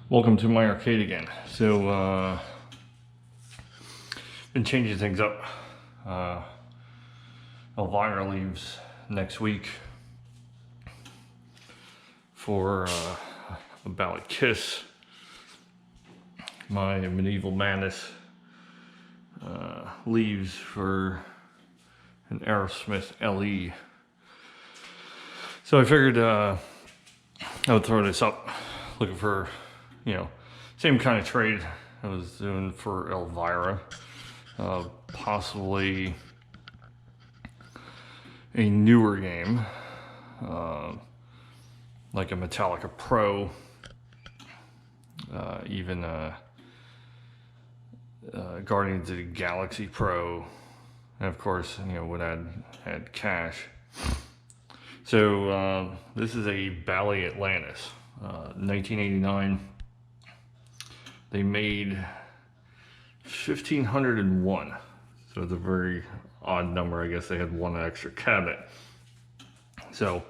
Welcome to my arcade again. So, been changing things up. Elvira leaves next week for a Bally Kiss. My Medieval Madness leaves for an Aerosmith LE. So I figured I would throw this up, looking for, same kind of trade I was doing for Elvira. Possibly a newer game, like a Metallica Pro, even Guardians of the Galaxy Pro, and of course, would add cash. So this is a Bally Atlantis, 1989. They made 1,501, so it's a very odd number. I guess they had one extra cabinet. So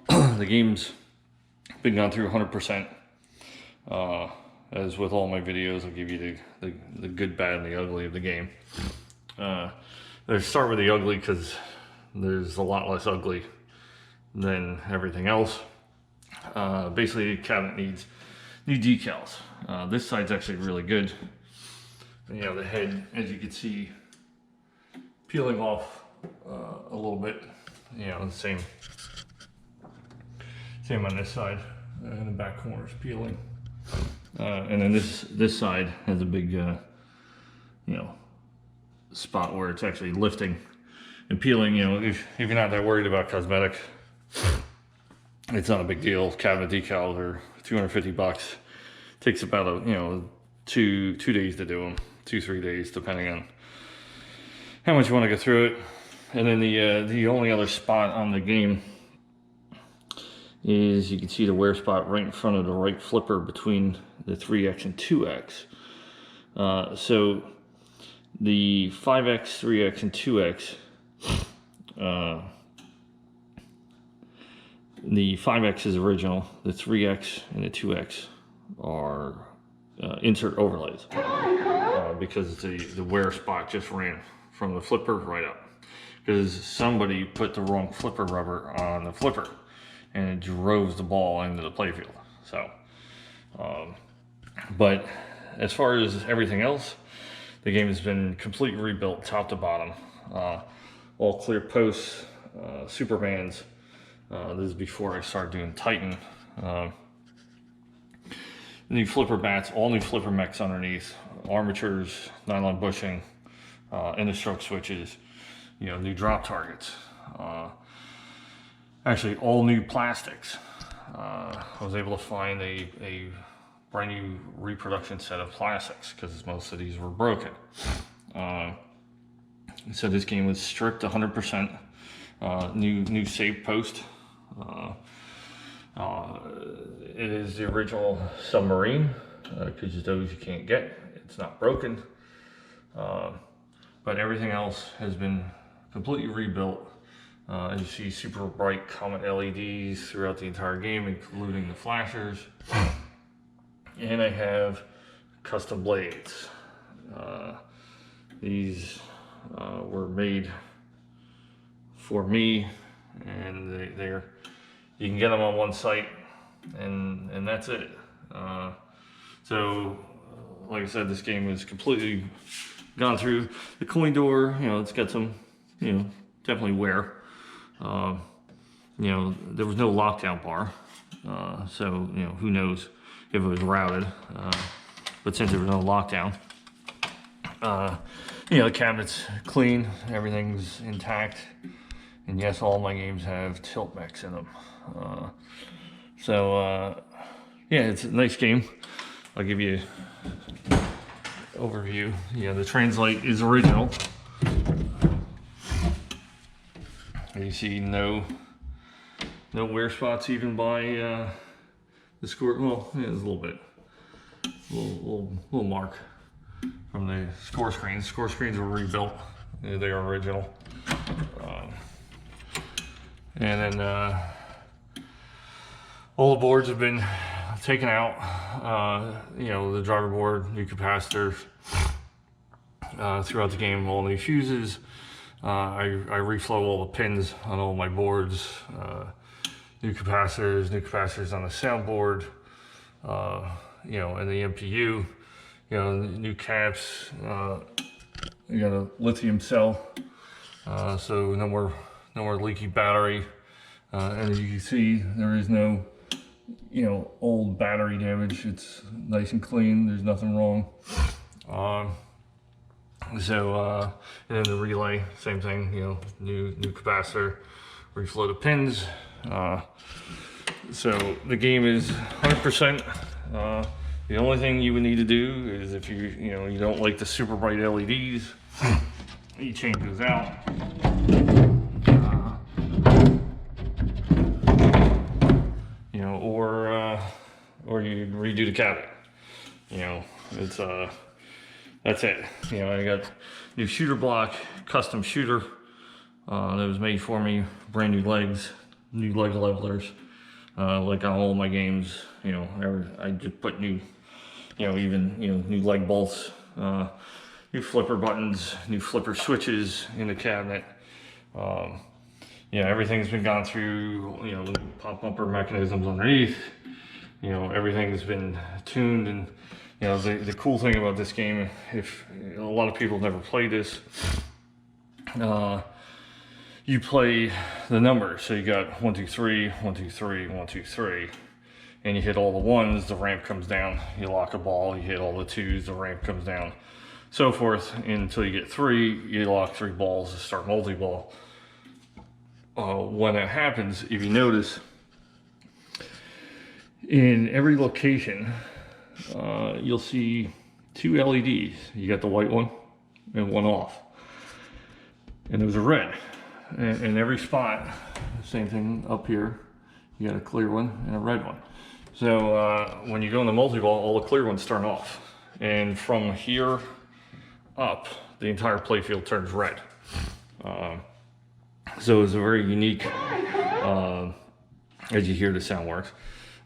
the game's been gone through 100%. As with all my videos, I'll give you the good, bad, and the ugly of the game. Let's start with the ugly because there's a lot less ugly than everything else. Basically, the cabinet needs new decals. This side's actually really good. The head, as you can see, peeling off a little bit. The same on this side, and the back corner's peeling. And then this side has a big, spot where it's actually lifting and peeling. If you're not that worried about cosmetic, it's not a big deal. Cabinet decals are $250. Takes about two days to do them, 2-3 days, depending on how much you want to go through it. And then the only other spot on the game is you can see the wear spot right in front of the right flipper between the 3X and 2X. So the 5X, 3X, and 2X, the 5X is original, the 3X and the 2X are insert overlays, because the wear spot just ran from the flipper right up, because somebody put the wrong flipper rubber on the flipper and it drove the ball into the playfield. So, but as far as everything else, the game has been completely rebuilt top to bottom. All clear posts, Supermans. This is before I started doing Titan. New flipper bats, all new flipper mechs underneath, armatures, nylon bushing, and the stroke switches, new drop targets. Actually, all new plastics. I was able to find a brand new reproduction set of plastics because most of these were broken. So this game was stripped 100%. New save post. It is the original submarine, because those you can't get. It's not broken. But everything else has been completely rebuilt. As you see, super bright Comet LEDs throughout the entire game, including the flashers. And I have custom blades. These were made for me, and they're you can get them on one site, and that's it. So, like I said, this game is completely gone through. The coin door, it's got some, definitely wear. There was no lockdown bar, so who knows if it was routed. But since there was no lockdown, the cabinet's clean, everything's intact, and yes, all my games have tilt mechs in them. Yeah, it's a nice game. I'll give you an overview. The translate is original. You see no wear spots even by the score. Well, there's a little bit, little mark from the score screens. Score screens were rebuilt. They are original. And then all the boards have been taken out, you know, the driver board, new capacitors throughout the game, all new fuses. I reflow all the pins on all my boards, new capacitors on the soundboard, you know, and the MPU, you know, new caps, you got a lithium cell, so no more leaky battery, and as you can see, there is no, you know, old battery damage. It's nice and clean, there's nothing wrong. And then the relay, same thing, you know, new capacitor, reflow the pins. So the game is 100%. The only thing you would need to do is if you don't like the super bright LEDs, you change those out. You know, or you redo the cabinet. You know, it's that's it. You know, I got new shooter block, custom shooter that was made for me, brand new legs, new leg levelers, like on all my games. You know, I just put new, you know, even, you know, new leg bolts, new flipper buttons, new flipper switches in the cabinet. You know, everything's been gone through, you know, pop bumper mechanisms underneath. You know, everything's been tuned. And you know, the cool thing about this game, if a lot of people never played this, you play the numbers. So you got 1, 2, 3, 1, 2, 3, 1, 2, 3, and you hit all the ones, the ramp comes down. You lock a ball, you hit all the twos, the ramp comes down, so forth until you get 3. You lock 3 balls to start multi-ball. When that happens, if you notice, in every location, you'll see 2 LEDs. You got the white one and one off, and those are red. And in every spot, same thing up here, you got a clear one and a red one. So when you go in the multi-ball, all the clear ones turn off, and from here up, the entire playfield turns red. So it's a very unique, as you hear the sound works,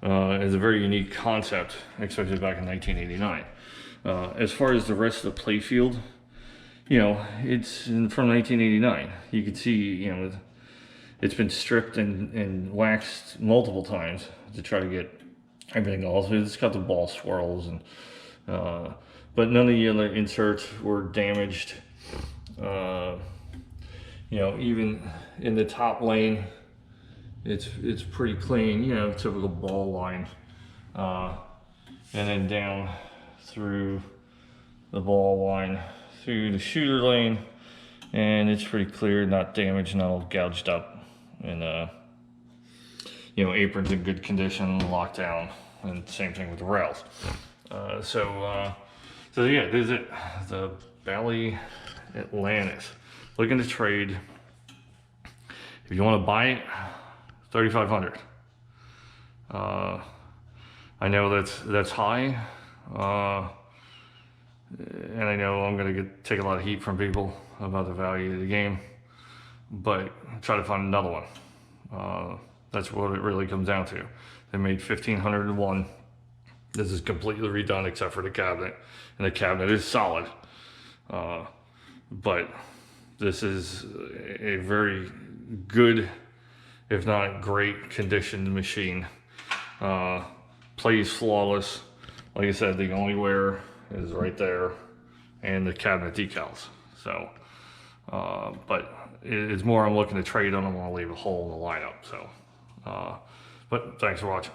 it's a very unique concept, especially back in 1989. As far as the rest of the playfield, you know, it's from 1989. You can see, you know, it's been stripped and waxed multiple times to try to get everything off. It's got the ball swirls, and but none of the other inserts were damaged. You know, even in the top lane, it's pretty clean. You know, typical ball line, and then down through the ball line, through the shooter lane, and it's pretty clear, not damaged, not all gouged up, and you know, apron's in good condition, locked down, and same thing with the rails. So yeah, there's it, the Bally Atlantis. Looking to trade. If you want to buy it, $3,500. I know that's high. And I know I'm gonna take a lot of heat from people about the value of the game, but try to find another one. That's what it really comes down to. They made 1,501. This is completely redone except for the cabinet, and the cabinet is solid. But this is a very good, if not great, conditioned machine. Plays flawless. Like I said, the only wear is right there, and the cabinet decals. So, but it's more I'm looking to trade on. I want to leave a hole in the lineup. So, but thanks for watching.